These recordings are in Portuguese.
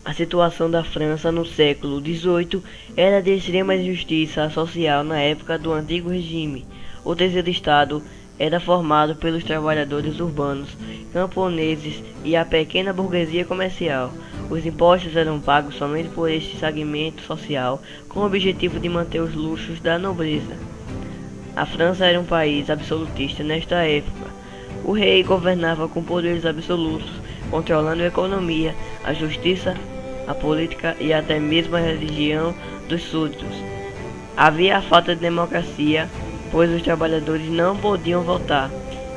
A situação da França no século XVIII era de extrema injustiça social na época do antigo regime. O terceiro estado era formado pelos trabalhadores urbanos, camponeses e a pequena burguesia comercial. Os impostos eram pagos somente por este segmento social, com o objetivo de manter os luxos da nobreza. A França era um país absolutista nesta época. O rei governava com poderes absolutos, controlando a economia, a justiça, a política e até mesmo a religião dos súditos. Havia a falta de democracia, pois os trabalhadores não podiam votar,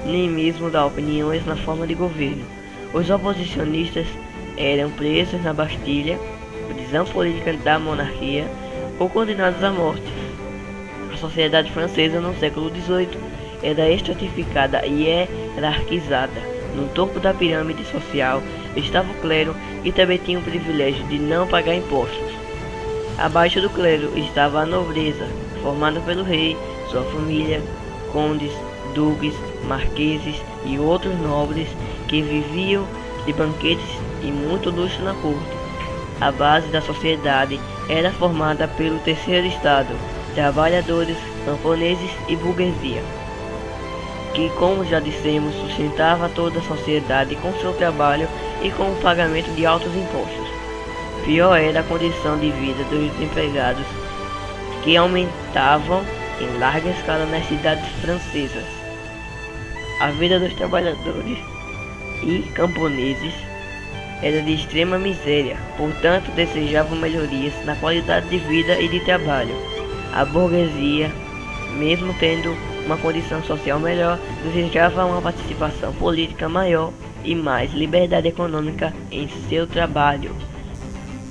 nem mesmo dar opiniões na forma de governo. Os oposicionistas eram presos na Bastilha, prisão política da monarquia, ou condenados à morte. A sociedade francesa no século XVIII era estratificada e hierarquizada. No topo da pirâmide social estava o clero, que também tinha o privilégio de não pagar impostos. Abaixo do clero estava a nobreza, formada pelo rei, sua família, condes, duques, marqueses e outros nobres que viviam de banquetes e muito luxo na corte. A base da sociedade era formada pelo terceiro estado, trabalhadores, camponeses e burguesia, que, como já dissemos, sustentava toda a sociedade com seu trabalho e com o pagamento de altos impostos. Pior era a condição de vida dos empregados, que aumentavam em larga escala nas cidades francesas. A vida dos trabalhadores e camponeses era de extrema miséria, portanto desejavam melhorias na qualidade de vida e de trabalho. A burguesia, mesmo tendo uma condição social melhor, desejava uma participação política maior e mais liberdade econômica em seu trabalho.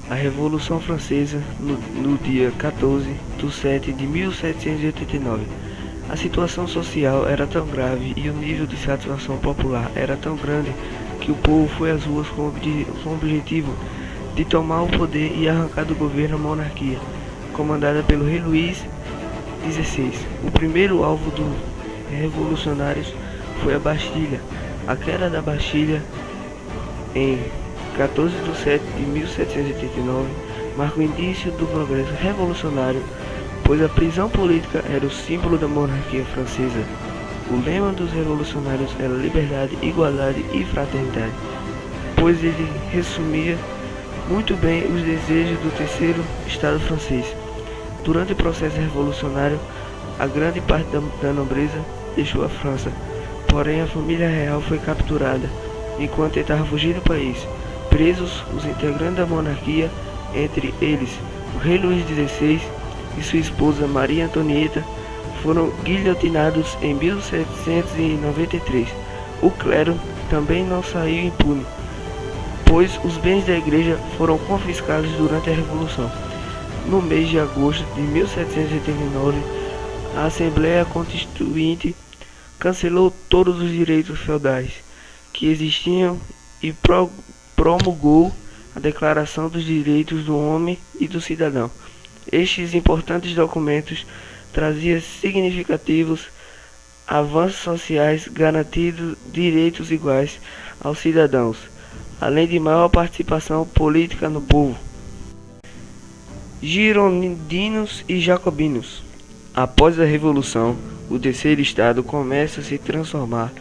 A Revolução Francesa, no dia 14/7 de 1789. A situação social era tão grave e o nível de satisfação popular era tão grande que o povo foi às ruas com o objetivo de tomar o poder e arrancar do governo a monarquia, comandada pelo rei Luís XVI. O primeiro alvo dos revolucionários foi a Bastilha. A queda da Bastilha em 14/7 de 1789 marca o início do progresso revolucionário, pois a prisão política era o símbolo da monarquia francesa. O lema dos revolucionários era liberdade, igualdade e fraternidade, pois ele resumia muito bem os desejos do terceiro estado francês. Durante o processo revolucionário, a grande parte da nobreza deixou a França, porém a família real foi capturada enquanto tentava fugir do país. Presos os integrantes da monarquia, entre eles o rei Luís XVI e sua esposa Maria Antonieta, foram guilhotinados em 1793. O clero também não saiu impune, pois os bens da igreja foram confiscados durante a Revolução. No mês de agosto de 1789, a Assembleia Constituinte cancelou todos os direitos feudais que existiam e promulgou a Declaração dos Direitos do Homem e do Cidadão. Estes importantes documentos traziam significativos avanços sociais, garantindo direitos iguais aos cidadãos, além de maior participação política no povo. Girondinos e jacobinos. Após a Revolução, o terceiro estado começa a se transformar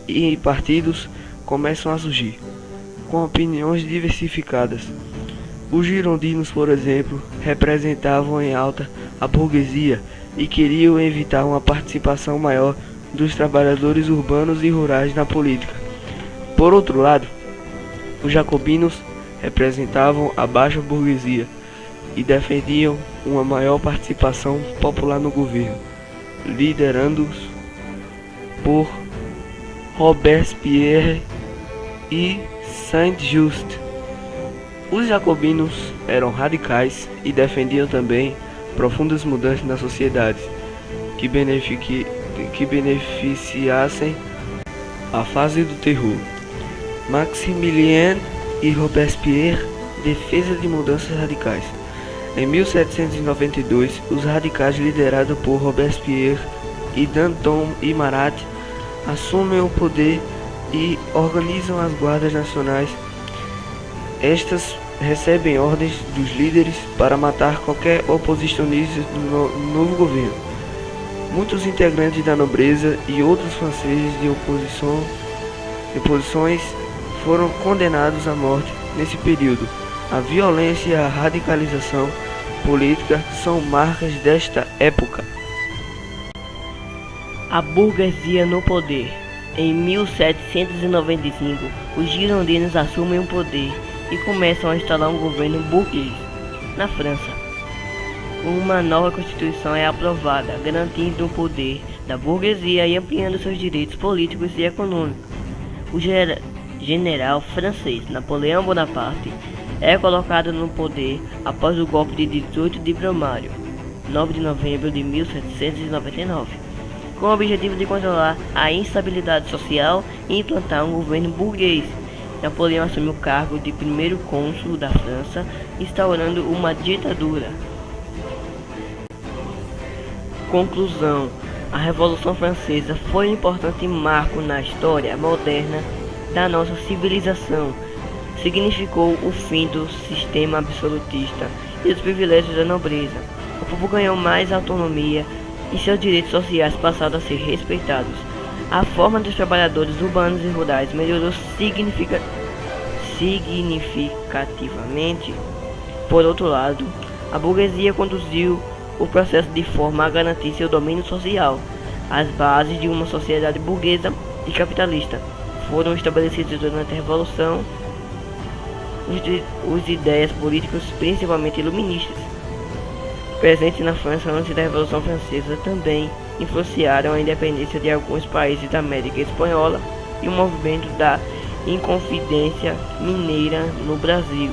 e partidos começam a surgir, com opiniões diversificadas. Os girondinos, por exemplo, representavam em alta a burguesia e queriam evitar uma participação maior dos trabalhadores urbanos e rurais na política. Por outro lado, os jacobinos representavam a baixa burguesia e defendiam uma maior participação popular no governo, liderados por Robespierre e Saint-Just. Os jacobinos eram radicais e defendiam também profundas mudanças na sociedade que beneficiassem a fase do terror. Maximilien e Robespierre, defesa de mudanças radicais. Em 1792, os radicais liderados por Robespierre e Danton e Marat assumem o poder e organizam as guardas nacionais. Estas recebem ordens dos líderes para matar qualquer oposicionista do novo governo. Muitos integrantes da nobreza e outros franceses de oposições foram condenados à morte nesse período. A violência e a radicalização política são marcas desta época. A burguesia no poder. Em 1795, os girondinos assumem o poder e começam a instalar um governo burguês. Na França, uma nova constituição é aprovada, garantindo o poder da burguesia e ampliando seus direitos políticos e econômicos. O general francês Napoleão Bonaparte é colocado no poder após o golpe de 18 de Brumário, 9 de novembro de 1799, com o objetivo de controlar a instabilidade social e implantar um governo burguês. Napoleão assumiu o cargo de primeiro cônsul da França, instaurando uma ditadura. Conclusão: a Revolução Francesa foi um importante marco na história moderna da nossa civilização. Significou o fim do sistema absolutista e dos privilégios da nobreza. O povo ganhou mais autonomia e seus direitos sociais passaram a ser respeitados. A forma dos trabalhadores urbanos e rurais melhorou significativamente. Por outro lado, a burguesia conduziu o processo de forma a garantir seu domínio social. As bases de uma sociedade burguesa e capitalista foram estabelecidas durante a Revolução. Os ideias políticas, principalmente iluministas, presentes na França antes da Revolução Francesa, também influenciaram a independência de alguns países da América Espanhola e o movimento da Inconfidência Mineira no Brasil.